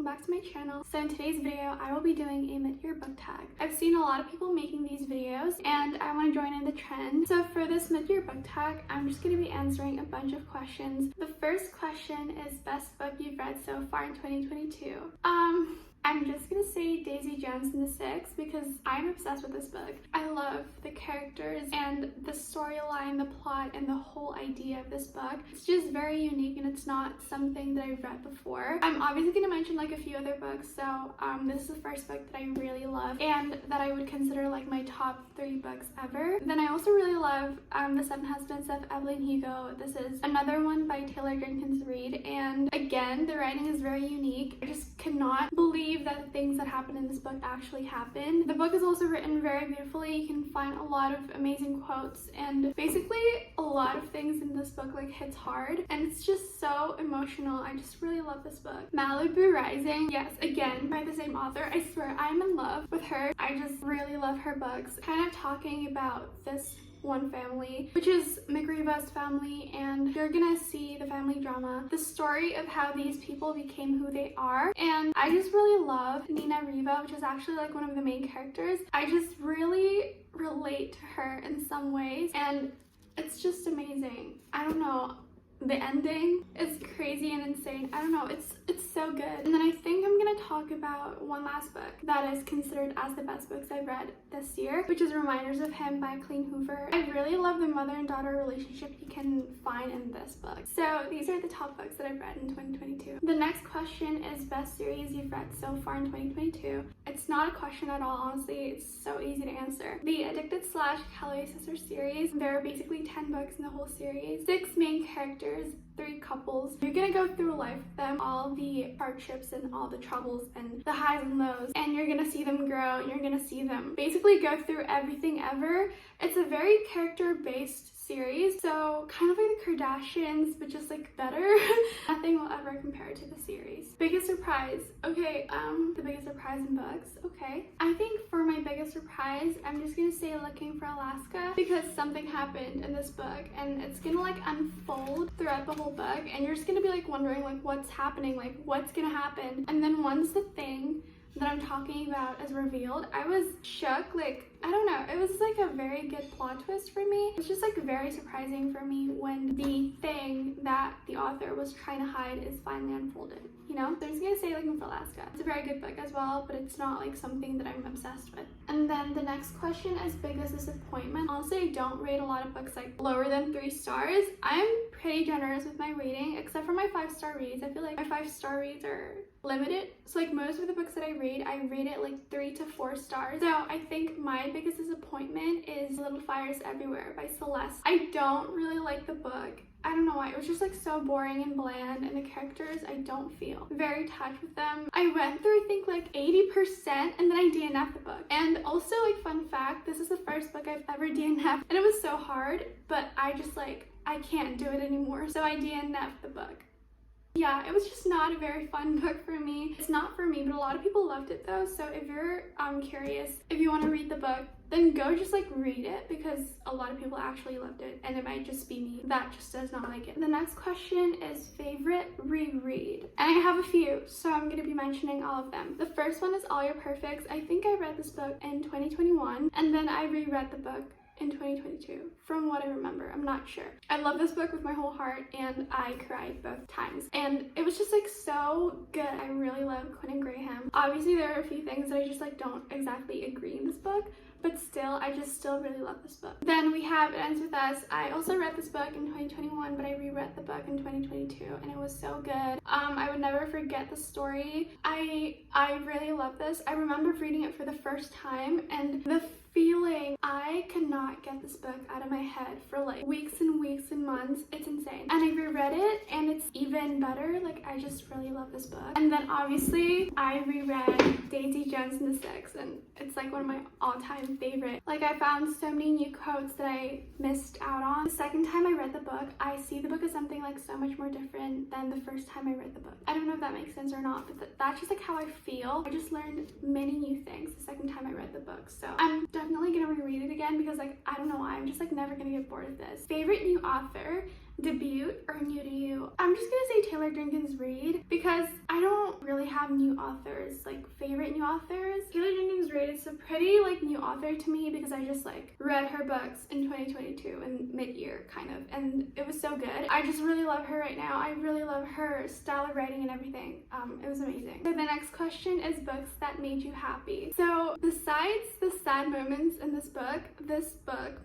welcome back to my channel. So in today's video, I will be doing a mid-year book tag. I've seen a lot of people making these videos and I want to join in the trend. So for this mid-year book tag, I'm just going to be answering a bunch of questions. The first question is best book you've read so far in 2022. I'm just gonna say Daisy Jones and the Six because I'm obsessed with this book. I love the characters and the storyline, the plot, and the whole idea of this book. It's just very unique and it's not something that I've read before. I'm obviously gonna mention like a few other books, so this is the first book that I really love and that I would consider like my top 3 books ever. Then I also really love The Seven Husbands of Evelyn Hugo. This is another one by Taylor Jenkins Reid, and again, the writing is very unique. I just cannot believe that the things that happen in this book actually happen. The book is also written very beautifully. You can find a lot of amazing quotes and basically a lot of things in this book like hits hard and it's just so emotional. I just really love this book. Malibu Rising, yes, again by the same author. I swear I'm in love with her. I just really love her books. Kind of talking about this one family, which is McRiva's family, and you're gonna see the family drama, the story of how these people became who they are. And I just really love Nina Riva, which is actually like one of the main characters. I just really relate to her in some ways and it's just amazing. I don't know, the ending is crazy and insane. I don't know, it's so good. And then I think I'm gonna talk about one last book that is considered as the best books I've read this year, which is Reminders of Him by Colleen Hoover. I really love the mother and daughter relationship you can find in this book. So these are the top books that I've read in 2022. The next question is best series you've read so far in 2022. It's not a question at all, honestly. It's so easy to answer. The Addicted / Calloway Sisters series. There are basically 10 books in the whole series. 6 main characters, 3 couples. You're gonna go through life with them, all the hardships and all the troubles and the highs and lows, and you're gonna see them grow and you're gonna see them basically go through everything ever. It's a very character-based series, so kind of like the Kardashians but just like better. Nothing will ever compare to the series. Biggest surprise. Okay, the biggest surprise in books. Okay, I think for my biggest surprise I'm just gonna say Looking for Alaska because something happened in this book and it's gonna like unfold throughout the whole book and you're just gonna be like wondering like what's happening, like what's gonna happen. And then once the thing that I'm talking about is revealed, I was shook. Like, I don't know, it was like a very good plot twist for me. It's just like very surprising for me when the thing that the author was trying to hide is finally unfolded, you know? So I'm just gonna say Looking for Alaska. It's a very good book as well, but it's not like something that I'm obsessed with. And then the next question is biggest disappointment. Honestly, I don't rate a lot of books like lower than 3 stars. I'm pretty generous with my rating, except for my 5-star reads. I feel like my 5-star reads are limited. So like most of the books that I rate it like 3 to 4 stars. So I think my biggest disappointment is Little Fires Everywhere by Celeste. I don't really like the book. I don't know why. It was just like so boring and bland, and the characters, I don't feel very touched with them. I went through I think like 80% and then I DNF'd the book. And also like fun fact, this is the first book I've ever DNF'd and it was so hard, but I just like, I can't do it anymore. So I DNF'd the book. Yeah, it was just not a very fun book for me. It's not for me, but a lot of people loved it though. So if you're curious, if you want to read the book, then go just like read it because a lot of people actually loved it and it might just be me that just does not like it. The next question is favorite reread. And I have a few, so I'm going to be mentioning all of them. The first one is All Your Perfects. I think I read this book in 2021 and then I reread the book in 2022 from what I remember. I'm not sure. I love this book with my whole heart and I cried both times and it was just like so good. I really love Quinn and Graham. Obviously there are a few things that I just like don't exactly agree in this book, but still I just still really love this book. Then we have It Ends With Us. I also read this book in 2021 but I reread the book in 2022 and it was so good. I would never forget the story. I really love this. I remember reading it for the first time and the feeling, I could not get this book out of my head for like weeks and weeks and months. It's insane. And I reread it and it's even better. Like I just really love this book. And then obviously I reread Daisy Jones and the Six and it's like one of my all-time favorite. Like I found so many new quotes that I missed out on. The second time I read the book, I see the book as something like so much more different than the first time I read the book. I don't know if that makes sense or not, but that's just like how I feel. I just learned many new things the second time I read the book. So I'm definitely gonna reread it again because like I don't know why, I'm just like never gonna get bored of this. Favorite new author, debut or new to you? I'm just gonna say Taylor Jenkins Reid because I don't really have have new authors, like favorite new authors. Taylor Jenkins Reid is a pretty like new author to me because I just like read her books in 2022 and mid-year kind of, and it was so good. I just really love her right now. I really love her style of writing and everything. It was amazing. So the next question is books that made you happy. So besides the sad moments in this book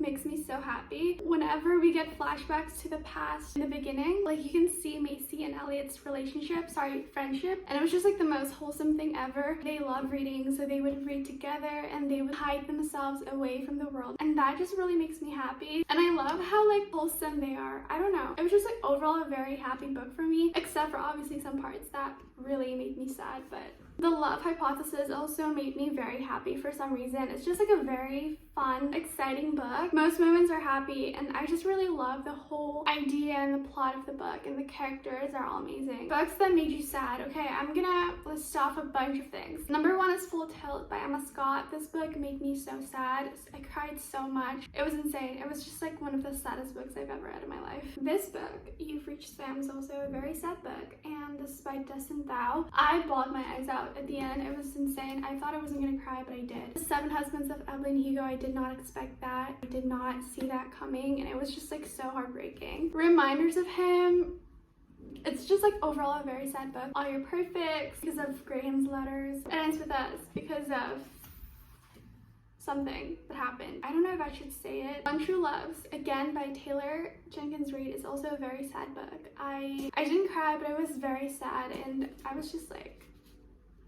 makes me so happy. Whenever we get flashbacks to the past in the beginning, like you can see Macy and Elliot's friendship, and it was just like the most wholesome thing ever. They love reading, so they would read together and they would hide themselves away from the world, and that just really makes me happy. And I love how like wholesome they are. I don't know, it was just like overall a very happy book for me, except for obviously some parts that really made me sad. But the love hypothesis also made me very happy for some reason. It's just like a very fun, exciting book. Most moments are happy, and I just really love the whole idea and the plot of the book, and the characters are all amazing. Books that made you sad. Okay, I'm gonna list off a bunch of things. Number one is Full Tilt by Emma Scott. This book made me so sad. I cried so much. It was insane. It was just like one of the saddest books I've ever read in my life. This book, You've Reached Them, is also a very sad book, and this is by Dustin Thau. I bawled my eyes out at the end. It was insane. I thought I wasn't gonna cry, but I did. The Seven Husbands of Evelyn Hugo, I did not expect that. I did not see that coming, and it was just like so heartbreaking. Reminders of Him, it's just like overall a very sad book. All Your Perfects, because of Graham's letters. It ends with us because of something that happened. I don't know if I should say it. Untrue Loves, again by Taylor Jenkins Reid, is also a very sad book. I didn't cry, but I was very sad, and I was just like,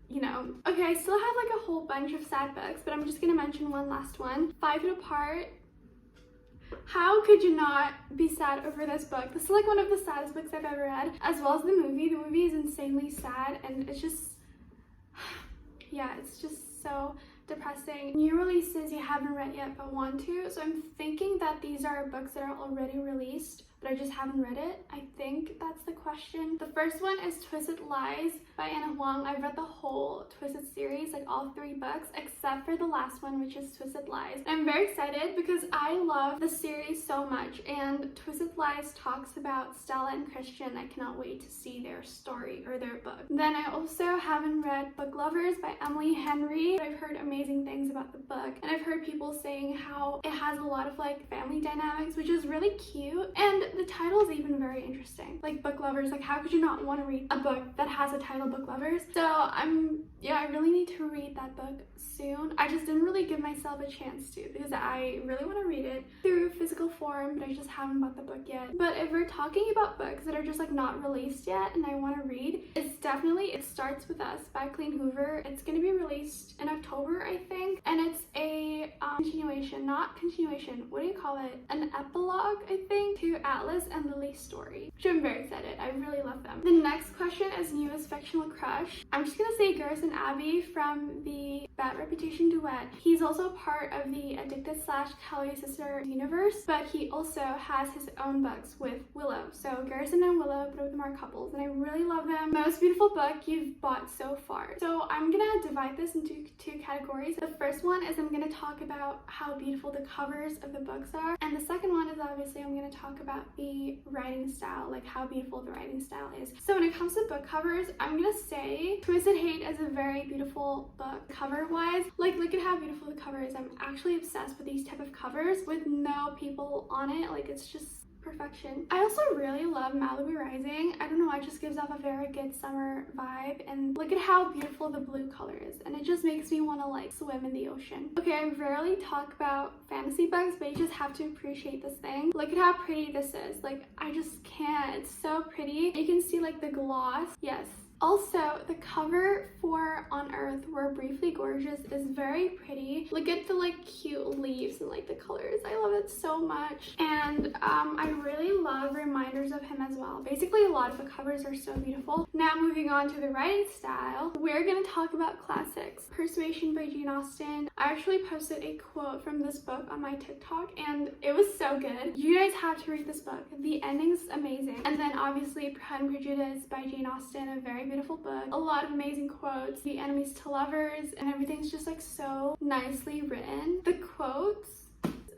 you know. Okay, I still have like a whole bunch of sad books, but I'm just gonna mention one last one. 5 Feet Apart. How could you not be sad over this book? This is like one of the saddest books I've ever read, as well as the movie. The movie is insanely sad, and it's just, yeah, it's just so depressing. New releases you haven't read yet but want to. So I'm thinking that these are books that are already released, but I just haven't read it. I think that's the question. The first one is Twisted Lies by Anna Huang. I've read the whole Twisted series, like all 3 books, except for the last one, which is Twisted Lies. I'm very excited because I love the series so much, and Twisted Lies talks about Stella and Christian. I cannot wait to see their story or their book. Then I also haven't read Book Lovers by Emily Henry. I've heard amazing things about the book, and I've heard people saying how it has a lot of like family dynamics, which is really cute, and the title is even very interesting. Like Book Lovers, like how could you not want to read a book that has a title, Book Lovers? So I really need to read that book soon. I just didn't really give myself a chance to, because I really want to read it through physical form, but I just haven't bought the book yet. But if we're talking about books that are just like not released yet and I want to read, it's definitely It Starts With Us by Colleen Hoover. It's going to be released in October, I think, and it's a what do you call it, an epilogue, I think, to Atlas and Lily's story, which I'm very excited. I really love them. The next question is newest fictional crush. I'm just gonna say Garrison Abbey from the Bad Reputation duet. He's also part of the Addicted / Kelly Sister universe, but he also has his own books with Willow. So Garrison and Willow, both of them are couples, and I really love them. Most beautiful book you've bought so far. So I'm gonna divide this into 2 categories. The first one is I'm gonna talk about how beautiful the covers of the books are, and the second one is obviously I'm gonna talk about the writing style, like how beautiful the writing style is. So when it comes to book covers, I'm gonna say Twisted Hate is a very beautiful book cover wise. Like look at how beautiful the cover is. I'm actually obsessed with these type of covers with no people on it. Like it's just perfection. I also really love Malibu Rising. I don't know, it just gives off a very good summer vibe, and look at how beautiful the blue color is, and it just makes me want to like swim in the ocean. Okay, I rarely talk about fantasy books, but you just have to appreciate this thing. Look at how pretty this is. Like I just can't. It's so pretty. You can see like the gloss. Yes. Also, the cover for On Earth, We're Briefly Gorgeous, is very pretty. Look at the like cute leaves and like the colors. I love it so much. And I really love Reminders of Him as well. Basically, a lot of the covers are so beautiful. Now moving on to the writing style, we're gonna talk about classics. Persuasion by Jane Austen. I actually posted a quote from this book on my TikTok, and it was so good. You guys have to read this book. The ending's amazing. And then obviously Pride and Prejudice by Jane Austen, a very beautiful book. A lot of amazing quotes, the enemies to lovers, and everything's just like so nicely written. The quotes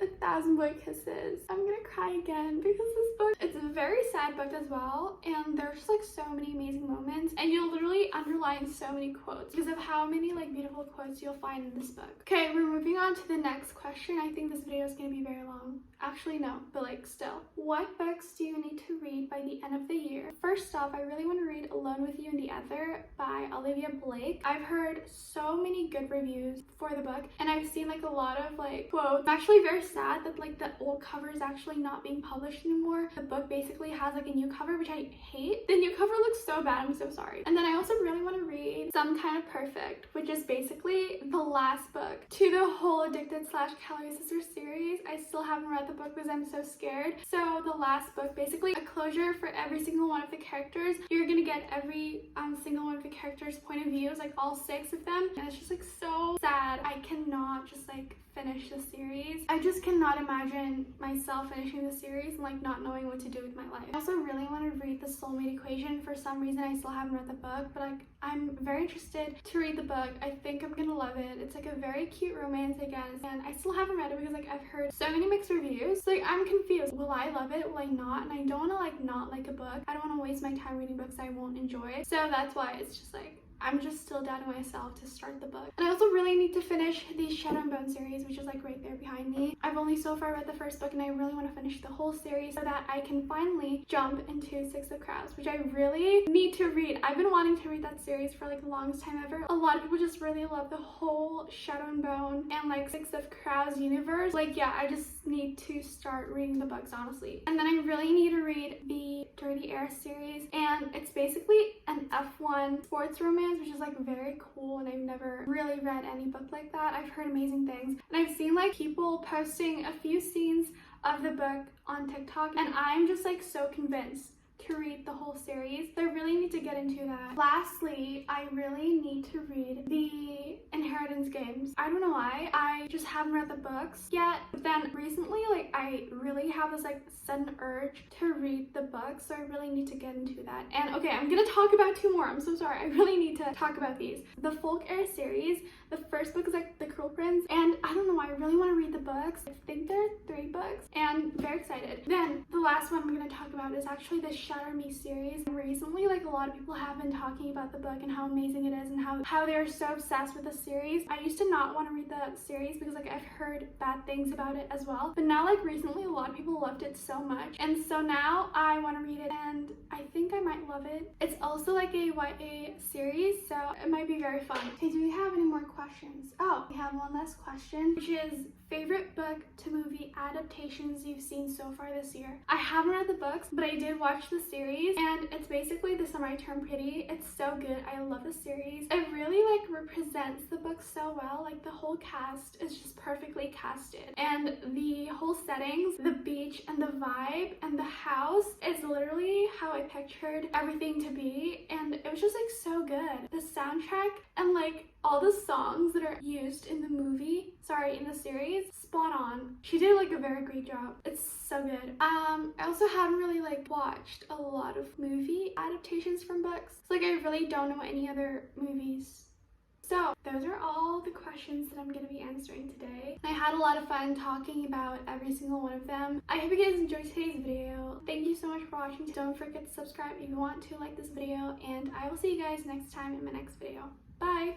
1,000 Boy Kisses. I'm gonna cry again because this book, it's a very sad book as well, and there's just like so many amazing moments, and you'll literally underline so many quotes because of how many like beautiful quotes you'll find in this book. Okay, we're moving on to the next question. I think this video is gonna be very long. Actually no, but like still. What books do you need to read by the end of the year? First off, I really want to read Alone with You in the Ether by Olivia Blake. I've heard so many good reviews for the book, and I've seen like a lot of like quotes. I'm actually very sad that like the old cover is actually not being published anymore. The book basically has like a new cover, which I hate. The new cover looks so bad, I'm so sorry. And then I also really want to read Some Kind of Perfect, which is basically the last book to the whole Addicted/Calorie Sisters series. I still haven't read the book because I'm so scared. So the last book, basically a closure for every single one of the characters. You're gonna get every single one of the characters' point of views, like all 6 of them, and it's just like so sad. I cannot just like finish the series. I just cannot imagine myself finishing the series and like not knowing what to do with my life. I also really want to read The Soulmate Equation. For some reason I still haven't read the book, but like I'm very interested to read the book. I think I'm gonna love it. It's like a very cute romance, I guess, and I still haven't read it because like I've heard so many mixed reviews. So like I'm confused. Will I love it? Will I not? And I don't want to like not like a book. I don't want to waste my time reading books I won't enjoy. So that's why it's just like I'm just still doubting myself to start the book. And I also really need to finish the Shadow and Bone series, which is like right there behind me. I've only so far read the first book, and I really want to finish the whole series so that I can finally jump into Six of Crows, which I really need to read. I've been wanting to read that series for like the longest time ever. A lot of people just really love the whole Shadow and Bone and like Six of Crows universe. Like yeah, I just need to start reading the books, honestly. And then I really need to read the Dirty Air series, and it's basically an F1 sports romance, which is like very cool, and I've never really read any book like that. I've heard amazing things, and I've seen like people posting a few scenes of the book on TikTok, and I'm just like so convinced to read the whole series. So I really need to get into that. Lastly, I really need to read the Inheritance Games. I don't know why, I just haven't read the books yet, but then recently like I really have this like sudden urge to read the book, so I really need to get into that. And okay, I'm gonna talk about 2 more. I'm so sorry, I really need to talk about these. The Folk Air series, the first book is like The Cruel Prince, and I don't know why, I really want to read the books. I think there are 3 books, and I'm very excited. Then the last one I'm gonna talk about is actually the Shatter Me series. Recently, like a lot of people have been talking about the book and how amazing it is, and how they're so obsessed with the series. I used to not want to read the series because like I've heard bad things about it as well, but now like recently a lot of people loved it so much, and so now I want to read it, and I think I might love it. It's also like a YA series, so it might be very fun. Okay, do we have any more questions? Oh, we have one last question, which is favorite book to movie adaptations you've seen so far this year. I haven't read the books, but I did watch the series, and it's basically The Summer I Turned Pretty. It's so good. I love the series. It really like represents the book so well. Like the whole cast is just perfectly casted, and the whole settings, the beach and the vibe and the house is literally how I pictured everything to be, and it was just like so good. The soundtrack and like all the songs that are used in the movie, in the series, spot on. She did like a very great job. It's so good. I also haven't really like watched a lot of movie adaptations from books. So like I really don't know any other movies. So those are all the questions that I'm going to be answering today. I had a lot of fun talking about every single one of them. I hope you guys enjoyed today's video. Thank you so much for watching. Don't forget to subscribe if you want to, like this video, and I will see you guys next time in my next video. Bye!